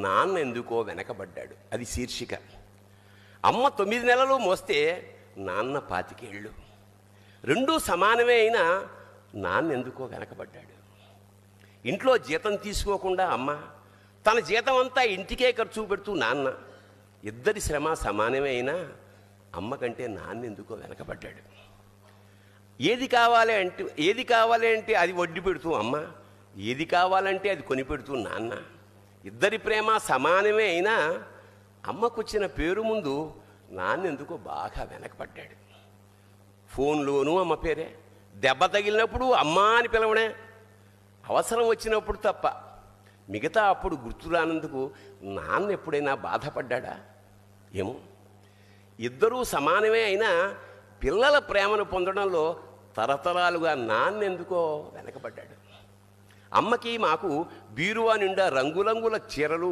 నాన్న ఎందుకో వెనకబడ్డాడు. అది శీర్షిక. అమ్మ 9 నెలలు మోస్తే నాన్న 25 ఏళ్ళు. రెండూ సమానమే అయినా నాన్న ఎందుకో వెనకబడ్డాడు. ఇంట్లో జీతం తీసుకోకుండా అమ్మ, తన జీతం అంతా ఇంటికే ఖర్చు పెడుతూ నాన్న, ఇద్దరి శ్రమ సమానమే అయినా అమ్మ కంటే నాన్న ఎందుకో వెనకబడ్డాడు. ఏది కావాలి అంటే అది వడ్డీ పెడుతూ అమ్మ, ఏది కావాలంటే అది కొనిపెడుతూ నాన్న, ఇద్దరి ప్రేమ సమానమే అయినా అమ్మకొచ్చిన పేరు ముందు నాన్న ఎందుకో బాగా వెనకబడ్డాడు. ఫోన్లోనూ అమ్మ పేరే, దెబ్బ తగిలినప్పుడు అమ్మ అని పిలవడే, అవసరం వచ్చినప్పుడు తప్ప మిగతా అప్పుడు గుర్తురానందుకు నాన్న ఎప్పుడైనా బాధపడ్డా? ఏమో. ఇద్దరూ సమానమే అయినా పిల్లల ప్రేమను పొందడంలో తరతరాలుగా నాన్న ఎందుకో వెనకబడ్డాడు. అమ్మకి మాకు బీరువా నిండా రంగురంగుల చీరలు